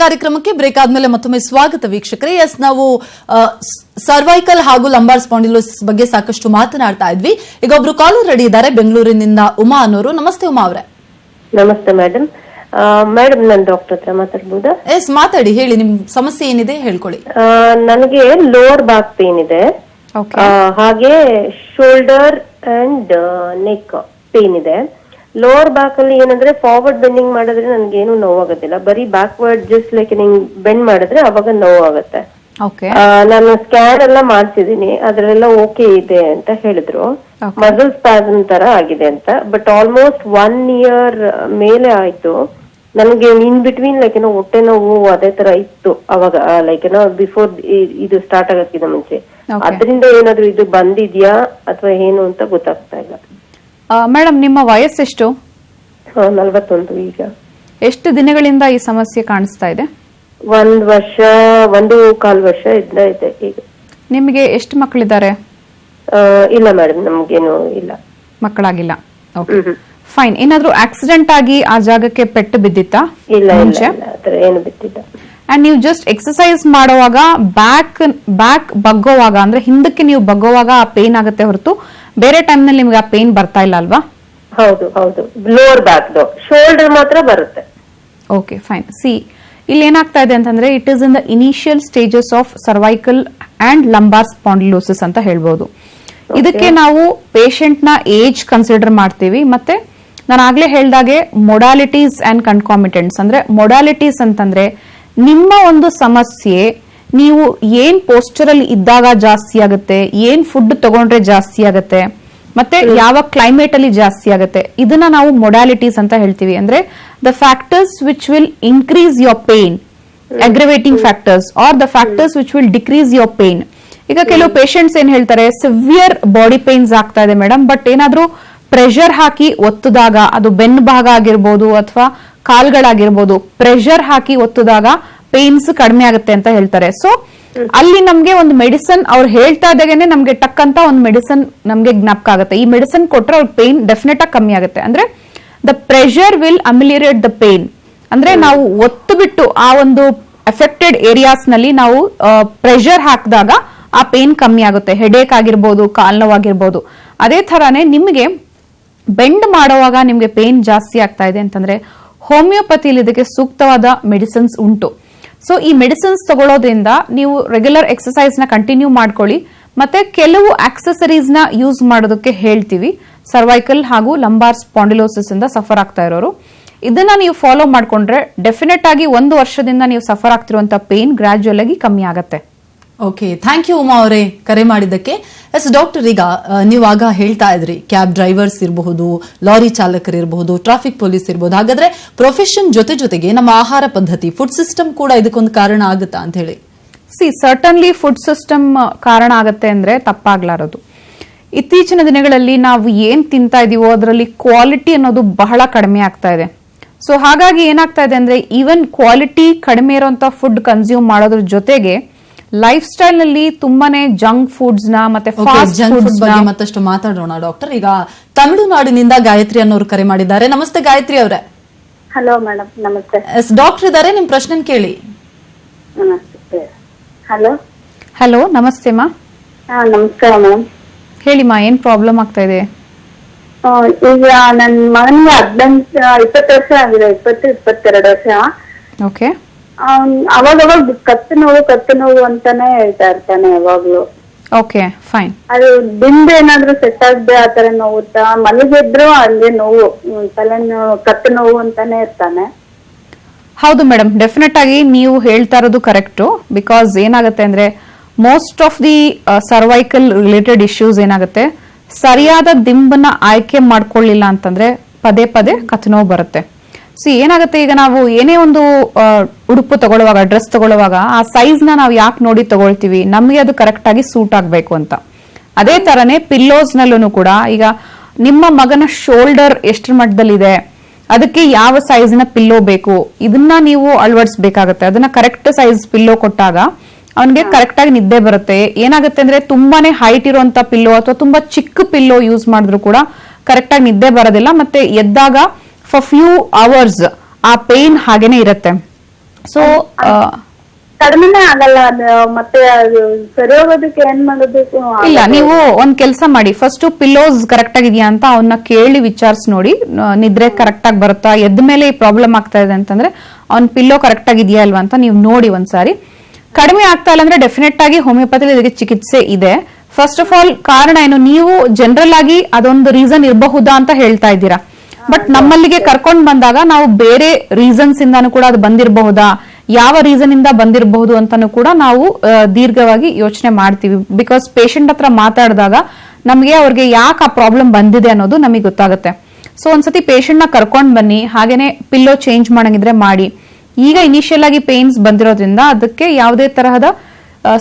ಕಾರ್ಯಕ್ರಮಕ್ಕೆ ಬ್ರೇಕ್ ಆದ್ಮೇಲೆ ಮತ್ತೊಮ್ಮೆ ಸ್ವಾಗತ ವೀಕ್ಷಕರೇ. ಎಸ್, ನಾವು ಸರ್ವೈಕಲ್ ಹಾಗೂ ಲಂಬಾರ್ ಸ್ಪಾಂಡಿಲೋಸಿಸ್ ಬಗ್ಗೆ ಸಾಕಷ್ಟು ಮಾತನಾಡ್ತಾ ಇದ್ವಿ. ಈಗ ಒಬ್ರು ಕಾಲರ್ ರೆಡಿ ಇದ್ದಾರೆ ಬೆಂಗಳೂರಿನಿಂದ, ಉಮಾ ಅನ್ನೋರು. ನಮಸ್ತೆ ಉಮಾ ಅವರೇ. ನಮಸ್ತೆ ಮೇಡಮ್. ಮೇಡಮ್, ನಾನು ಡಾಕ್ಟರ್ ಹತ್ರ ಮಾತಾಡ್ಬೋದಾ? ಎಸ್, ಮಾತಾಡಿ, ಹೇಳಿ, ನಿಮ್ ಸಮಸ್ಯೆ ಏನಿದೆ ಹೇಳ್ಕೊಳ್ಳಿ. ನನಗೆ ಲೋವರ್ ಬ್ಯಾಕ್ ಪೇನ್ ಇದೆ, ಹಾಗೆ ಶೋಲ್ಡರ್ ಅಂಡ್ ನೆಕ್ ಪೇನ್ ಇದೆ. ಲೋವರ್ ಬ್ಯಾಕ್ ಅಲ್ಲಿ ಏನಂದ್ರೆ ಫಾರ್ವರ್ಡ್ ಬೆಂಡಿಂಗ್ ಮಾಡಿದ್ರೆ ನನ್ಗೇನು ನೋವಾಗೋದಿಲ್ಲ, ಬರೀ ಬ್ಯಾಕ್ವರ್ಡ್ ಜಸ್ಟ್ ಲೈಕ್ ಹಿಂಗ್ ಬೆಂಡ್ ಮಾಡಿದ್ರೆ ಅವಾಗ ನೋವಾಗುತ್ತೆ. ನಾನು ಸ್ಕ್ಯಾನ್ ಎಲ್ಲ ಮಾಡ್ಸಿದೀನಿ, ಅದ್ರೆಲ್ಲ ಓಕೆ ಇದೆ ಅಂತ ಹೇಳಿದ್ರು. ಮಸಲ್ ಸ್ಪಾಸಮ್ ತರ ಆಗಿದೆ ಅಂತ, ಬಟ್ ಆಲ್ಮೋಸ್ಟ್ 1 year ಮೇಲೆ ಆಯ್ತು. ನನಗೆ ಇನ್ ಬಿಟ್ವೀನ್ ಲೈಕ್ ಏನೋ ಹೊಟ್ಟೆ ನೋವು ಅದೇ ತರ ಇತ್ತು ಅವಾಗ, ಲೈಕ್ ಏನೋ ಬಿಫೋರ್ ಇದು ಸ್ಟಾರ್ಟ್ ಆಗಕ್ಕಿಂತ ಮುಂಚೆ. ಅದರಿಂದ ಏನಾದ್ರು ಇದು ಬಂದಿದ್ಯಾ ಅಥವಾ ಏನು ಅಂತ ಗೊತ್ತಾಗ್ತಾ ಇಲ್ಲ. ಮೇಡಮ್, ನಿಮ್ಮ ವಯಸ್ಸೆಷ್ಟು? 41. ಈಗ ಎಷ್ಟು ದಿನಗಳಿಂದ ಈ ಸಮಸ್ಯೆ ಕಾಣಿಸ್ತಾ ಇದೆ? 1 ವರ್ಷ 1.25 ವರ್ಷ ಇದೆ ಈಗ. ನಿಮಗೆ ಎಷ್ಟು ಮಕ್ಕಳಿದ್ದಾರೆ? ಇಲ್ಲ ಮೇಡಮ್, ನಮ್ಗೇನು ಇಲ್ಲ, ಮಕ್ಕಳಾಗಿಲ್ಲ. ಫೈನ್. ಏನಾದ್ರೂ ಆಕ್ಸಿಡೆಂಟ್ ಆಗಿ ಆ ಜಾಗಕ್ಕೆ ಪೆಟ್ಟು ಬಿದ್ದಿತ್ತಾ? ಇಲ್ಲ, ಏನು ಬಿದ್ದಿಲ್ಲ. ಅಂಡ್ ನೀವು ಜಸ್ಟ್ ಎಕ್ಸರ್ಸೈಸ್ ಮಾಡುವಾಗ ಬ್ಯಾಕ್ ಬಗ್ಗೋವಾಗ, ಅಂದ್ರೆ ಹಿಂದಕ್ಕೆ ನೀವು ಬಗ್ಗೋವಾಗ ಆ ಪೇನ್ ಆಗುತ್ತೆ ಹೊರತು ಬೇರೆ ಟೈಮ್ ನಲ್ಲಿ ನಿಮ್ಗೆ ಆ ಪೇನ್ ಬರ್ತಾ ಇಲ್ಲ ಅಲ್ವಾ? ಹೌದು, ಲೋವರ್ ಬ್ಯಾಕ್, ಶೋಲ್ಡರ್ ಮಾತ್ರ ಬರುತ್ತೆ. Okay, fine. ಇಲ್ಲಿ ಏನಾಗ್ತಾ ಇದೆ ಅಂತಂದ್ರೆ, it is in the initial stages of cervical and lumbar spondylosis ಅಂತ ಹೇಳ್ಬೋದು. ಇದಕ್ಕೆ ನಾವು ಪೇಷಂಟ್ ನ ಏಜ್ ಕನ್ಸಿಡರ್ ಮಾಡ್ತೀವಿ. ಮತ್ತೆ ನಾನು ಆಗ್ಲೇ ಹೇಳ್ದಾಗೆ ಮೊಡಾಲಿಟೀಸ್ ಅಂಡ್ ಕನ್ಕಾಮಿಟೆಂಟ್ಸ್, ಅಂದ್ರೆ ಮೊಡಾಲಿಟೀಸ್ ಅಂತಂದ್ರೆ ನಿಮ್ಮ ಒಂದು ಸಮಸ್ಯೆ ನೀವು ಏನ್ ಪೋಸ್ಚರ್ ಅಲ್ಲಿ ಇದ್ದಾಗ ಜಾಸ್ತಿ ಆಗುತ್ತೆ, ಏನ್ ಫುಡ್ ತಗೊಂಡ್ರೆ ಜಾಸ್ತಿ ಆಗುತ್ತೆ, ಮತ್ತೆ ಯಾವ ಕ್ಲೈಮೇಟ್ ಅಲ್ಲಿ ಜಾಸ್ತಿ ಆಗುತ್ತೆ, ಇದನ್ನ ನಾವು ಮೊಡಾಲಿಟೀಸ್ ಅಂತ ಹೇಳ್ತೀವಿ. ಅಂದ್ರೆ the factors which will increase your pain, aggravating factors, or the factors which will decrease your pain. ಈಗ ಕೆಲವು ಪೇಷಂಟ್ಸ್ ಏನ್ ಹೇಳ್ತಾರೆ, ಸಿವಿಯರ್ ಬಾಡಿ ಪೇನ್ಸ್ ಆಗ್ತಾ ಇದೆ ಮೇಡಮ್, ಬಟ್ ಏನಾದ್ರೂ ಪ್ರೆಷರ್ ಹಾಕಿ ಒತ್ತದಾಗ, ಅದು ಬೆನ್ನು ಭಾಗ ಆಗಿರ್ಬೋದು ಅಥವಾ ಕಾಲ್ಗಳಾಗಿರ್ಬೋದು, ಪ್ರೆಷರ್ ಹಾಕಿ ಒತ್ತದಾಗ ಪೇನ್ಸ್ ಕಡಿಮೆ ಆಗುತ್ತೆ ಅಂತ ಹೇಳ್ತಾರೆ. ಸೊ ಅಲ್ಲಿ ನಮ್ಗೆ ಒಂದು ಮೆಡಿಸನ್ ಅವ್ರು ಹೇಳ್ತಾ ಇದ್ದಾಗೇನೆ ನಮ್ಗೆ ಟಕ್ ಅಂತ ಒಂದು ಮೆಡಿಸನ್ ನಮ್ಗೆ ಜ್ಞಾಪಕ ಆಗುತ್ತೆ. ಈ ಮೆಡಿಸನ್ ಕೊಟ್ರೆ ಅವ್ರ ಪೇನ್ ಡೆಫಿನೆಟ್ ಆಗಿ ಕಮ್ಮಿ ಆಗುತ್ತೆ. ಅಂದ್ರೆ the pressure will ameliorate the pain. ಅಂದ್ರೆ ನಾವು ಒತ್ತು ಬಿಟ್ಟು ಆ ಒಂದು ಅಫೆಕ್ಟೆಡ್ ಏರಿಯಾಸ್ ನಲ್ಲಿ ನಾವು ಪ್ರೆಷರ್ ಹಾಕಿದಾಗ ಆ ಪೇನ್ ಕಮ್ಮಿ ಆಗುತ್ತೆ. ಹೆಡೇಕ್ ಆಗಿರ್ಬೋದು, ಕಾಲ್ ನೋವಾಗಿರ್ಬೋದು. ಅದೇ ತರಾನೇ ನಿಮಗೆ ಬೆಂಡ್ ಮಾಡುವಾಗ ನಿಮ್ಗೆ ಪೇನ್ ಜಾಸ್ತಿ ಆಗ್ತಾ ಇದೆ ಅಂತಂದ್ರೆ ಹೋಮಿಯೋಪತಿಲಿ ಇದಕ್ಕೆ ಸೂಕ್ತವಾದ ಮೆಡಿಸಿನ್ಸ್ ಉಂಟು. ಸೊ ಈ ಮೆಡಿಸಿನ್ಸ್ ತಗೊಳ್ಳೋದ್ರಿಂದ ನೀವು ರೆಗ್ಯುಲರ್ ಎಕ್ಸರ್ಸೈಸ್ ನ ಕಂಟಿನ್ಯೂ ಮಾಡ್ಕೊಳ್ಳಿ. ಮತ್ತೆ ಕೆಲವು ಆಕ್ಸೆಸರೀಸ್ ನ ಯೂಸ್ ಮಾಡೋದಕ್ಕೆ ಹೇಳ್ತೀವಿ. ಸರ್ವೈಕಲ್ ಹಾಗೂ ಲಂಬಾರ್ ಸ್ಪಾಂಡಿಲೋಸಿಸ್ ಇಂದ ಸಫರ್ ಆಗ್ತಾ ಇರೋರು ಇದನ್ನ ನೀವು ಫಾಲೋ ಮಾಡ್ಕೊಂಡ್ರೆ ಡೆಫಿನೆಟ್ ಆಗಿ 1 ವರ್ಷದಿಂದ ನೀವು ಸಫರ್ ಆಗ್ತಿರುವಂತ ಪೇನ್ ಗ್ರಾಜುಯಲ್ ಆಗಿ ಕಮ್ಮಿ ಆಗುತ್ತೆ. ಓಕೆ, ಥ್ಯಾಂಕ್ ಯು ಉಮಾ ಅವರೇ ಕರೆ ಮಾಡಿದ್ದಕ್ಕೆ. ಎಸ್ ಡಾಕ್ಟರ್, ಈಗ ನೀವಾಗ ಹೇಳ್ತಾ ಇದ್ರಿ ಕ್ಯಾಬ್ ಡ್ರೈವರ್ಸ್ ಇರಬಹುದು, ಲಾರಿ ಚಾಲಕರು ಇರಬಹುದು, ಟ್ರಾಫಿಕ್ ಪೊಲೀಸ್ ಇರಬಹುದು. ಹಾಗಾದ್ರೆ ಪ್ರೊಫೆಷನ್ ಜೊತೆಗೆ ನಮ್ಮ ಆಹಾರ ಪದ್ಧತಿ, ಫುಡ್ ಸಿಸ್ಟಮ್ ಕೂಡ ಇದಕ್ಕೊಂದು ಕಾರಣ ಆಗುತ್ತಾ ಅಂತ ಹೇಳಿ? ಸರ್ಟನ್ಲಿ ಫುಡ್ ಸಿಸ್ಟಮ್ ಕಾರಣ ಆಗತ್ತೆ ಅಂದ್ರೆ ತಪ್ಪಾಗ್ಲಾರದು. ಇತ್ತೀಚಿನ ದಿನಗಳಲ್ಲಿ ನಾವು ಏನ್ ತಿಂತಾ ಇದೀವೋ ಅದರಲ್ಲಿ ಕ್ವಾಲಿಟಿ ಅನ್ನೋದು ಬಹಳ ಕಡಿಮೆ ಆಗ್ತಾ ಇದೆ. ಸೊ ಹಾಗಾಗಿ ಏನಾಗ್ತಾ ಇದೆ ಅಂದ್ರೆ ಈವನ್ ಕ್ವಾಲಿಟಿ ಕಡಿಮೆ ಇರುವಂತ ಫುಡ್ ಕನ್ಸ್ಯೂಮ್ ಮಾಡೋದ್ರ ಜೊತೆಗೆ ಲೈಫ್ ಸ್ಟೈಲ್ ನಲ್ಲಿ ತುಂಬಾನೇ ಜಂಕ್ ಫುಡ್ಸ್ ನ ಮತ್ತೆ ಫಾಸ್ಟ್ ಫುಡ್ಸ್ ಬಗ್ಗೆ ಮತ್ತಷ್ಟು ಮಾತಾಡೋಣ ಡಾಕ್ಟರ್. ಈಗ ತಮಿಳುನಾಡಿನಿಂದ ಗಾಯತ್ರಿ ಅನ್ನೋರು ಕರೆ ಮಾಡಿದ್ದಾರೆ. ನಮಸ್ತೆ ಗಾಯತ್ರಿ ಅವರೇ. ಹಲೋ ಮೇಡಮ್, ನಮಸ್ತೆ. ಎಸ್ ಡಾಕ್ಟರ್ ಇದ್ದಾರೆ, ನಿಮ್ ಪ್ರಶ್ನೆ ಕೇಳಿ. ಹಲೋ ಹಲೋ, ನಮಸ್ತೆ ಮಾ. ನಮಸ್ಕಾರ ಮೇಡಮ್. ಹೇಳಿ ಮಾ, ಏನ್ ಪ್ರಾಬ್ಲಮ್ ಆಗ್ತಾ ಇದೆ? ಈಗ ನನ್ ಮಗನಿಗೆ 20 ವರ್ಷ ಆಗಿದೆ, 22 ವರ್ಷ. ಓಕೆ. ಅವಾಗ ಕತ್ತು ನೋವು ಅಂತಾನೆ ಹೇಳ್ತಾ ಇರ್ತಾನೆ ಯಾವಾಗ್ಲೂ. Okay, fine. ಅದು ದಿಂಡು ಏನಾದ್ರು ಸೆಟ್ ಆಗದೆ ಆತರ ನೋವುತ್ತಾ? ಮಲಗಿದ್ರು ಹಂಗೆ ನೋವು, ತಲೆ ಕತ್ತು ನೋವು ಅಂತಾನೆ ಇರ್ತಾನೆ. ಹೌದು ಮೇಡಮ್, ಡೆಫಿನೆಟ್ ಆಗಿ ನೀವು ಹೇಳ್ತಾ ಇರೋದು ಕರೆಕ್ಟ್. ಬಿಕಾಸ್ ಏನಾಗುತ್ತೆ ಅಂದ್ರೆ most of the cervical related issues ಏನಾಗುತ್ತೆ, ಸರಿಯಾದ ದಿಂಬನ್ನ ಆಯ್ಕೆ ಮಾಡ್ಕೊಳ್ಳಿಲ್ಲ ಅಂತಂದ್ರೆ ಪದೇ ಕತ್ತು ನೋವು ಬರುತ್ತೆ. ಏನಾಗುತ್ತೆ, ಈಗ ನಾವು ಏನೇ ಒಂದು ಉಡುಪು ತಗೊಳ್ಳುವಾಗ, ಡ್ರೆಸ್ ತಗೊಳ್ಳುವಾಗ ಆ ಸೈಜ್ ನ ನಾವು ಯಾಕೆ ನೋಡಿ ತಗೊಳ್ತೀವಿ, ನಮ್ಗೆ ಅದು ಕರೆಕ್ಟ್ ಆಗಿ ಸೂಟ್ ಆಗ್ಬೇಕು ಅಂತ. ಅದೇ ತರನೇ ಪಿಲ್ಲೋಸ್ ನಲ್ಲೂ ಕೂಡ ಈಗ ನಿಮ್ಮ ಮಗನ ಶೋಲ್ಡರ್ ಎಷ್ಟರ ಮಟ್ಟದಲ್ಲಿದೆ, ಅದಕ್ಕೆ ಯಾವ ಸೈಜ್ ನ ಪಿಲ್ಲೋ ಬೇಕು, ಇದನ್ನ ನೀವು ಅಳವಡಿಸಬೇಕಾಗತ್ತೆ. ಅದನ್ನ ಕರೆಕ್ಟ್ ಸೈಜ್ ಪಿಲ್ಲೋ ಕೊಟ್ಟಾಗ ಅವನಿಗೆ ಕರೆಕ್ಟ್ ಆಗಿ ನಿದ್ದೆ ಬರುತ್ತೆ. ಏನಾಗುತ್ತೆ ಅಂದ್ರೆ ತುಂಬಾನೇ ಹೈಟ್ ಇರುವಂತ ಪಿಲ್ಲೋ ಅಥವಾ ತುಂಬಾ ಚಿಕ್ಕ ಪಿಲ್ಲೋ ಯೂಸ್ ಮಾಡಿದ್ರು ಕೂಡ ಕರೆಕ್ಟ್ ಆಗಿ ನಿದ್ದೆ ಬರೋದಿಲ್ಲ. ಮತ್ತೆ ಎದ್ದಾಗ ಫಾರ್ ಫ್ಯೂ ಅವರ್ಸ್ ಆ ಪೇನ್ ಹಾಗೇನೆ ಇರುತ್ತೆ. ಸೊ ಕಡಿಮೆನೇ ಆಗಲ್ಲ ಅದು, ಮತ್ತೆ ಅದು ಸರಿ ಹೋಗೋದಕ್ಕೆ ಏನ್ ಮಾಡೋದಕ್ಕೂ ಇಲ್ಲ, ನೀವು ಒಂದ್ ಕೆಲಸ ಮಾಡಿ, ಫಸ್ಟ್ ಪಿಲ್ಲೋಸ್ ಕರೆಕ್ಟ್ ಆಗಿದೆಯಾ ಅಂತ ಅವನ್ನ ಕೇಳಿ ವಿಚಾರಿಸಿ ನೋಡಿ. ನಿದ್ರೆ ಕರೆಕ್ಟ್ ಆಗಿ ಬರುತ್ತಾ, ಎದ್ದ ಮೇಲೆ ಈ ಪ್ರಾಬ್ಲಮ್ ಆಗ್ತಾ ಇದೆ ಅಂತಂದ್ರೆ ಅವ್ನ್ ಪಿಲ್ಲೋ ಕರೆಕ್ಟ್ ಆಗಿದೆಯಾ ಅಲ್ವಾ ಅಂತ ನೀವು ನೋಡಿ ಒಂದ್ಸಾರಿ. ಕಡಿಮೆ ಆಗ್ತಾ ಇಲ್ಲ ಅಂದ್ರೆ ಡೆಫಿನೆಟ್ ಆಗಿ ಹೋಮಿಯೋಪತಿಲಿ ಇದಕ್ಕೆ ಚಿಕಿತ್ಸೆ ಇದೆ. ಫಸ್ಟ್ ಆಫ್ ಆಲ್ ಕಾರಣ ಏನು, ನೀವು ಜನರಲ್ ಆಗಿ ಅದೊಂದು ರೀಸನ್ ಇರಬಹುದಾ ಅಂತ ಹೇಳ್ತಾ ಇದ್ದೀರಾ. ಬಟ್ ನಮ್ಮಲ್ಲಿಗೆ ಕರ್ಕೊಂಡ್ ಬಂದಾಗ ನಾವು ಬೇರೆ ರೀಸನ್ಸ್ ಇಂದಾನು ಕೂಡ ಅದು ಬಂದಿರಬಹುದಾ, ಯಾವ ರೀಸನ್ ಇಂದ ಬಂದಿರಬಹುದು ಅಂತಾನು ಕೂಡ ನಾವು ದೀರ್ಘವಾಗಿ ಯೋಚನೆ ಮಾಡ್ತೀವಿ. ಬಿಕಾಸ್ ಪೇಷಂಟ್ ಹತ್ರ ಮಾತಾಡಿದಾಗ ನಮಗೆ ಅವ್ರಿಗೆ ಯಾಕೆ ಆ ಪ್ರಾಬ್ಲಮ್ ಬಂದಿದೆ ಅನ್ನೋದು ನಮಗೆ ಗೊತ್ತಾಗುತ್ತೆ. ಸೊ ಒಂದ್ಸತಿ ಪೇಷಂಟ್ ನ ಕರ್ಕೊಂಡ್ ಬನ್ನಿ, ಹಾಗೇನೆ ಪಿಲ್ಲೋ ಚೇಂಜ್ ಮಾಡಂಗಿದ್ರೆ ಮಾಡಿ. ಈಗ ಇನಿಷಿಯಲ್ ಆಗಿ ಪೇನ್ಸ್ ಬಂದಿರೋದ್ರಿಂದ ಅದಕ್ಕೆ ಯಾವುದೇ ತರಹದ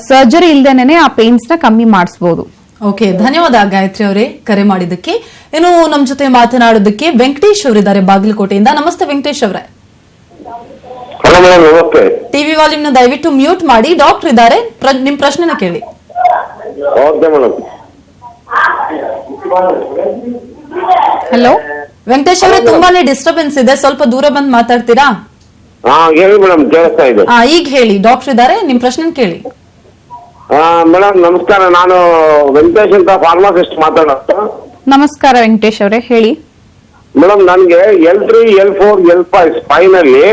ಸರ್ಜರಿ ಇಲ್ದೇನೆ ಆ ಪೇನ್ಸ್ ನ ಕಮ್ಮಿ ಮಾಡಿಸಬಹುದು. ಓಕೆ, ಧನ್ಯವಾದ ಗಾಯತ್ರಿ ಅವರೇ ಕರೆ ಮಾಡಿದ್ದಕ್ಕೆ. ಇನ್ನು ನಮ್ ಜೊತೆ ಮಾತನಾಡೋದಕ್ಕೆ ವೆಂಕಟೇಶ್ ಅವರಿದ್ದಾರೆ ಬಾಗಲಕೋಟೆಯಿಂದ. ನಮಸ್ತೆ ವೆಂಕಟೇಶ್ ಅವರೇ. ಹಲೋ ಮೇಡಮ್, ನಮಸ್ತೆ. ಟಿವಿ ವಾಲ್ಯೂಮ್ ನ ದಯವಿಟ್ಟು ಮ್ಯೂಟ್ ಮಾಡಿ. ಡಾಕ್ಟರ್ ಇದ್ದಾರೆ, ನಿಮ್ ಪ್ರಶ್ನೆನ ಕೇಳಿ. Okay madam. ಹಲೋ ವೆಂಕಟೇಶ್ ಅವರೇ, ತುಂಬಾನೇ ಡಿಸ್ಟರ್ಬೆನ್ಸ್ ಇದೆ, ಸ್ವಲ್ಪ ದೂರ ಬಂದ್ ಮಾತಾಡ್ತೀರಾ? ಹಾ ಹೇಳಿ ಮೇಡಮ್, ಕೇಳಿಸ್ತಾ ಇದೆ. ಈಗ ಹೇಳಿ, ಡಾಕ್ಟರ್ ಇದ್ದಾರೆ, ನಿಮ್ ಪ್ರಶ್ನೆ ಕೇಳಿ. ಮೇಡಮ್ ನಮಸ್ಕಾರ, ನಾನು ವೆಂಕಟೇಶ್ ಅಂತ ಫಾರ್ಮಾಸಿಸ್ಟ್ ಮಾತಾಡೋದು. ನಮಸ್ಕಾರ ವೆಂಕಟೇಶ್ ಅವರೇ, ಹೇಳಿ. ಮೇಡಮ್ ನನಗೆ L3, L4, L5 ಸ್ಪೈನ್ ಅಲ್ಲಿ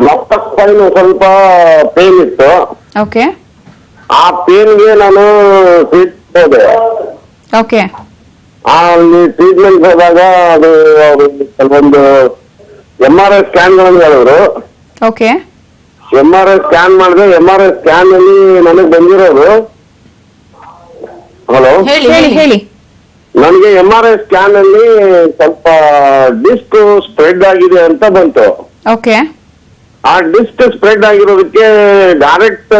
ಲಾಕ್ಟಸ್ ಸ್ಪೈನ್ ಸ್ವಲ್ಪ ಪೇನ್ ಇತ್ತು. ಓಕೆ ಆ ಪೇನ್ಗೆ ನಾನು ಟ್ರೀಟ್ಮೆಂಟ್ ಹೋದೆ. ಓಕೆ ಅಲ್ಲಿ ಟ್ರೀಟ್ಮೆಂಟ್ ಹೋದಾಗ ಅದು ಅವರು ಕೆಲವೊಂದು MRI ಸ್ಕ್ಯಾನ್ಗಳನ್ನು ಹೇಳಿದ್ರು. ಓಕೆ MRI ಸ್ಕ್ಯಾನ್ ಮಾಡಿದೆ. MRI ಸ್ಕ್ಯಾನ್ ಅಲ್ಲಿ ನನಗೆ ಬಂದಿರೋದು, ಹಲೋ ಹೇಳಿ ಹೇಳಿ ಹೇಳಿ. ನನಗೆ MRI ಸ್ಕ್ಯಾನ್ ಅಲ್ಲಿ ಸ್ವಲ್ಪ ಡಿಸ್ಕ್ ಸ್ಪ್ರೆಡ್ ಆಗಿದೆ ಅಂತ ಬಂತು. ಓಕೆ ಆ ಡಿಸ್ಕ್ ಸ್ಪ್ರೆಡ್ ಆಗಿರೋದಕ್ಕೆ direct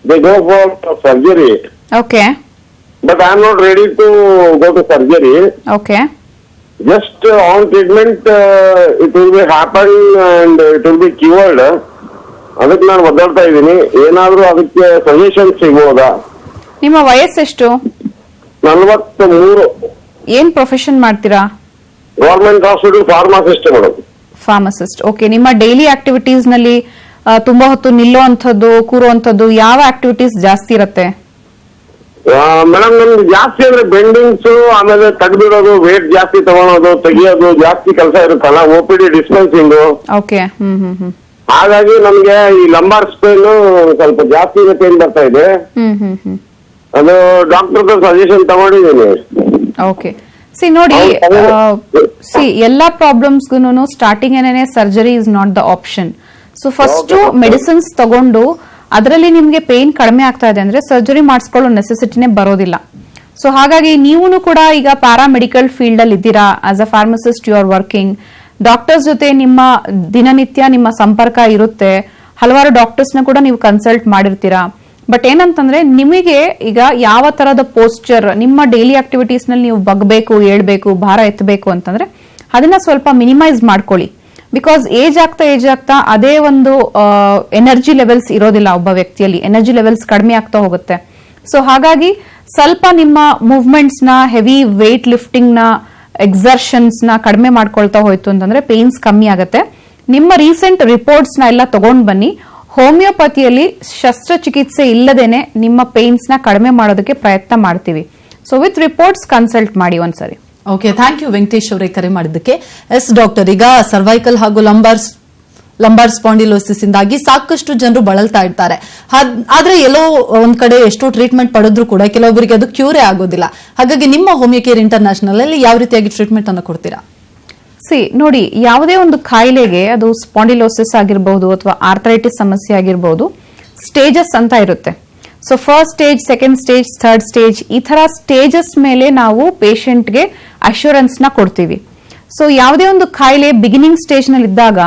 they go for surgery. Okay but I am not ready to go to surgery. Okay just on treatment it will be happen and it will be cured. ಅದಕ್ಕೆ ನಾನು ಒದ್ದಾಡ್ತಾ ಇದ್ದೀನಿ. ಏನಾದ್ರೂ ಅದಕ್ಕೆ suggestion ಸಿಗ್ಬೋದಾ? ನಿಮ್ಮ ವಯಸ್ಸೆಷ್ಟು? 43. ಏನ್ ಪ್ರೊಫೆಷನ್ ಮಾಡ್ತೀರಾ? Government hospital pharmacist madam. Pharmacist. Okay, ನಿಮ್ಮ ಡೈಲಿ ಆಕ್ಟಿವಿಟೀಸ್ ನಲ್ಲಿ ತುಂಬಾ ಹೊತ್ತು ನಿಲ್ಲುವಂಥದ್ದು, ಕೂರುವಂಥದ್ದು, ಯಾವ ಆಕ್ಟಿವಿಟೀಸ್ ಜಾಸ್ತಿ ಇರುತ್ತೆ? ಮೇಡಮ್ ನಮ್ಗೆ ಜಾಸ್ತಿ ಅಂದ್ರೆ ಬೆಂಡಿಂಗ್ಸ್, ಆಮೇಲೆ ತಗ್ಬಿಡೋದು, ವೇಟ್ ಜಾಸ್ತಿ ತಗೊಳೋದು, ತೆಗಿಯೋದು, ಜಾಸ್ತಿ ಕೆಲಸ ಇರುತ್ತಲ್ಲ, OPD ಡಿಸ್ಪೆನ್ಸಿಂಗ್. ಓಕೆ ಹಾಗಾಗಿ ನಮ್ಗೆ ಈ ಲಂಬಾರ್ ಸ್ಪೇನ್ ಸ್ವಲ್ಪ ಜಾಸ್ತಿ ಪೇನ್ ಬರ್ತಾ ಇದೆ. ಅದು ಡಾಕ್ಟರ್ ಸಜೆಷನ್ ತಗೊಂಡಿದ್ದೀನಿ. ಓಕೆ, ಸಿ ನೋಡಿ, ಎಲ್ಲಾ ಪ್ರಾಬ್ಲಮ್ಸ್ಗೂ ಸ್ಟಾರ್ಟಿಂಗ್ ಏನೇನೆ surgery is not the option. So first medicines ತಗೊಂಡು ಅದರಲ್ಲಿ ನಿಮ್ಗೆ ಪೇನ್ ಕಡಿಮೆ ಆಗ್ತಾ ಇದೆ ಅಂದ್ರೆ ಸರ್ಜರಿ ಮಾಡಿಸ್ಕೊಳ್ಳೋ ನೆಸೆಸಿಟಿನೇ ಬರೋದಿಲ್ಲ. ಸೊ ಹಾಗಾಗಿ ನೀವು ಕೂಡ ಈಗ ಪ್ಯಾರಾಮೆಡಿಕಲ್ ಫೀಲ್ಡ್ ಅಲ್ಲಿ ಇದ್ದೀರಾ. As a pharmacist you are working. Doctors ಜೊತೆ ನಿಮ್ಮ ದಿನನಿತ್ಯ ನಿಮ್ಮ ಸಂಪರ್ಕ ಇರುತ್ತೆ. ಹಲವಾರು ಡಾಕ್ಟರ್ಸ್ ನ ಕೂಡ ನೀವು ಕನ್ಸಲ್ಟ್ ಮಾಡಿರ್ತೀರಾ. ಬಟ್ ಏನಂತಂದ್ರೆ ನಿಮಗೆ ಈಗ ಯಾವ ತರದ ಪೋಸ್ಚರ್, ನಿಮ್ಮ ಡೈಲಿ ಆಕ್ಟಿವಿಟೀಸ್ ನಲ್ಲಿ ನೀವು ಬಗ್ಬೇಕು, ಏಳ್ಬೇಕು, ಭಾರ ಎತ್ತಬೇಕು ಅಂತಂದ್ರೆ ಅದನ್ನ ಸ್ವಲ್ಪ ಮಿನಿಮೈಸ್ ಮಾಡ್ಕೊಳ್ಳಿ. ಬಿಕಾಸ್ ಏಜ್ ಆಗ್ತಾ ಅದೇ ಒಂದು ಎನರ್ಜಿ ಲೆವೆಲ್ಸ್ ಇರೋದಿಲ್ಲ ಒಬ್ಬ ವ್ಯಕ್ತಿಯಲ್ಲಿ. ಎನರ್ಜಿ ಲೆವೆಲ್ಸ್ ಕಡಿಮೆ ಆಗ್ತಾ ಹೋಗುತ್ತೆ. ಸೊ ಹಾಗಾಗಿ ಸ್ವಲ್ಪ ನಿಮ್ಮ ಮೂವ್ಮೆಂಟ್ಸ್ ನ, ಹೆವಿ ವೇಟ್ ಲಿಫ್ಟಿಂಗ್ ನ, ಎಕ್ಸರ್ಷನ್ಸ್ ನ ಕಡಿಮೆ ಮಾಡ್ಕೊಳ್ತಾ ಹೋಯ್ತು ಅಂತಂದ್ರೆ ಪೇನ್ಸ್ ಕಮ್ಮಿ ಆಗುತ್ತೆ. ನಿಮ್ಮ ರೀಸೆಂಟ್ ರಿಪೋರ್ಟ್ಸ್ ನ ಎಲ್ಲ ತಗೊಂಡ್ ಬನ್ನಿ. ಹೋಮಿಯೋಪತಿಯಲ್ಲಿ ಶಸ್ತ್ರಚಿಕಿತ್ಸೆ ಇಲ್ಲದೇನೆ ನಿಮ್ಮ ಪೇನ್ಸ್ ನ ಕಡಿಮೆ ಮಾಡೋದಕ್ಕೆ ಪ್ರಯತ್ನ ಮಾಡ್ತೀವಿ. ಸೊ ವಿತ್ ರಿಪೋರ್ಟ್ಸ್ ಕನ್ಸಲ್ಟ್ ಮಾಡಿ ಒಂದ್ಸರಿ. ಓಕೆ, ಥ್ಯಾಂಕ್ ಯು ವೆಂಕಟೇಶ್ ಅವರೇ ಕರೆ ಮಾಡಿದ್ದಕ್ಕೆ. ಎಸ್ ಡಾಕ್ಟರ್, ಈಗ ಸರ್ವೈಕಲ್ ಹಾಗೂ ಲಂಬಾರ್ ಸ್ಪಾಂಡಿಲೋಸಿಸ್ ಇಂದಾಗಿ ಸಾಕಷ್ಟು ಜನರು ಬಳಲ್ತಾ ಇರ್ತಾರೆ. ಆದ್ರೆ ಎಲ್ಲೋ ಒಂದ್ ಕಡೆ ಎಷ್ಟೋ ಟ್ರೀಟ್ಮೆಂಟ್ ಪಡೆದ್ರು ಕೂಡ ಕೆಲವೊಬ್ಬರಿಗೆ ಅದು ಕ್ಯೂರೇ ಆಗೋದಿಲ್ಲ. ಹಾಗಾಗಿ ನಿಮ್ಮ ಹೋಮಿಯೋ ಕೇರ್ ಇಂಟರ್ನ್ಯಾಷನಲ್ ಅಲ್ಲಿ ಯಾವ ರೀತಿಯಾಗಿ ಟ್ರೀಟ್ಮೆಂಟ್ ಅನ್ನು ಕೊಡ್ತೀರಾ? ನೋಡಿ, ಯಾವುದೇ ಒಂದು ಕಾಯಿಲೆಗೆ ಅದು ಸ್ಪಾಂಡಿಲೋಸಿಸ್ ಆಗಿರಬಹುದು ಅಥವಾ ಆರ್ಥರೈಟಿಸ್ ಸಮಸ್ಯೆ ಆಗಿರಬಹುದು, ಸ್ಟೇಜಸ್ ಅಂತ ಇರುತ್ತೆ. So first stage, second stage, third stage, ಈ ತರ ಸ್ಟೇಜಸ್ ಮೇಲೆ ನಾವು ಪೇಷಂಟ್ಗೆ ಅಶ್ಯೂರೆನ್ಸ್ ನ ಕೊಡ್ತೀವಿ. ಸೊ ಯಾವುದೇ ಒಂದು ಕಾಯಿಲೆ ಬಿಗಿನಿಂಗ್ ಸ್ಟೇಜ್ ನಲ್ಲಿ ಇದ್ದಾಗ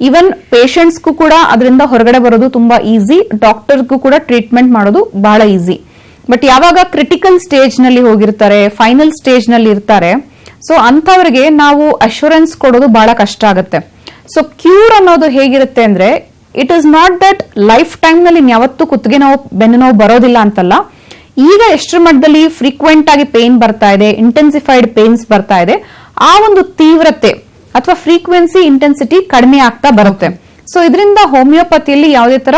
ಈವನ್ ಪೇಷಂಟ್ಸ್ಗೂ ಕೂಡ ಅದರಿಂದ ಹೊರಗಡೆ ಬರೋದು ತುಂಬಾ ಈಸಿ, ಡಾಕ್ಟರ್ಗೂ ಕೂಡ ಟ್ರೀಟ್ಮೆಂಟ್ ಮಾಡೋದು ಬಹಳ ಈಸಿ. ಬಟ್ ಯಾವಾಗ ಕ್ರಿಟಿಕಲ್ ಸ್ಟೇಜ್ ನಲ್ಲಿ ಹೋಗಿರ್ತಾರೆ, ಫೈನಲ್ ಸ್ಟೇಜ್ ನಲ್ಲಿ ಇರ್ತಾರೆ, ಸೊ ಅಂತವರಿಗೆ ನಾವು ಅಶ್ಯೂರೆನ್ಸ್ ಕೊಡೋದು ಬಹಳ ಕಷ್ಟ ಆಗುತ್ತೆ. ಸೊ ಕ್ಯೂರ್ ಅನ್ನೋದು ಹೇಗಿರುತ್ತೆ ಅಂದ್ರೆ, it is not that life time ನಲ್ಲಿ ಯಾವತ್ತೂ ಕುತ್ತಿಗೆ ನೋವು, ಬೆನ್ನು ನೋವು ಬರೋದಿಲ್ಲ ಅಂತಲ್ಲ. ಈಗ ಎಷ್ಟರ ಮಟ್ಟದಲ್ಲಿ ಫ್ರೀಕ್ವೆಂಟ್ ಆಗಿ ಪೇನ್ ಬರ್ತಾ ಇದೆ, ಇಂಟೆನ್ಸಿಫೈಡ್ ಪೇನ್ಸ್ ಬರ್ತಾ ಇದೆ, ಆ ಒಂದು ತೀವ್ರತೆ ಅಥವಾ ಫ್ರೀಕ್ವೆನ್ಸಿ ಇಂಟೆನ್ಸಿಟಿ ಕಡಿಮೆ ಆಗ್ತಾ ಬರುತ್ತೆ. ಸೊ ಇದರಿಂದ ಹೋಮಿಯೋಪತಿಯಲ್ಲಿ ಯಾವುದೇ ತರ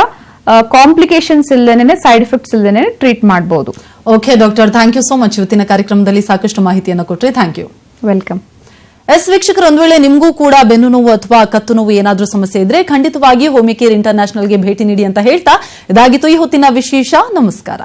ಕಾಂಪ್ಲಿಕೇಶನ್ಸ್ ಇಲ್ಲದೇನೆ, ಸೈಡ್ ಎಫೆಕ್ಟ್ಸ್ ಇಲ್ಲದೇನೆ ಟ್ರೀಟ್ ಮಾಡಬಹುದು. Okay doctor, thank you so much. ಇವತ್ತಿನ ಕಾರ್ಯಕ್ರಮದಲ್ಲಿ ಸಾಕಷ್ಟು ಮಾಹಿತಿಯನ್ನು ಕೊಟ್ರಿ. Thank you. ವೆಲ್ಕಮ್. ವೀಕ್ಷಕರು, ಒಂದು ವೇಳೆ ನಿಮಗೂ ಕೂಡ ಬೆನ್ನು ನೋವು ಅಥವಾ ಕತ್ತು ನೋವು ಏನಾದರೂ ಸಮಸ್ಯೆ ಇದ್ರೆ ಖಂಡಿತವಾಗಿ ಹೋಮಿಯೋಕೇರ್ ಇಂಟರ್ನ್ಯಾಷನಲ್ಗೆ ಭೇಟಿ ನೀಡಿ ಅಂತ ಹೇಳ್ತಾ ಇದಾಗಿತ್ತು ಈ ಹೊತ್ತಿನ ವಿಶೇಷ. ನಮಸ್ಕಾರ.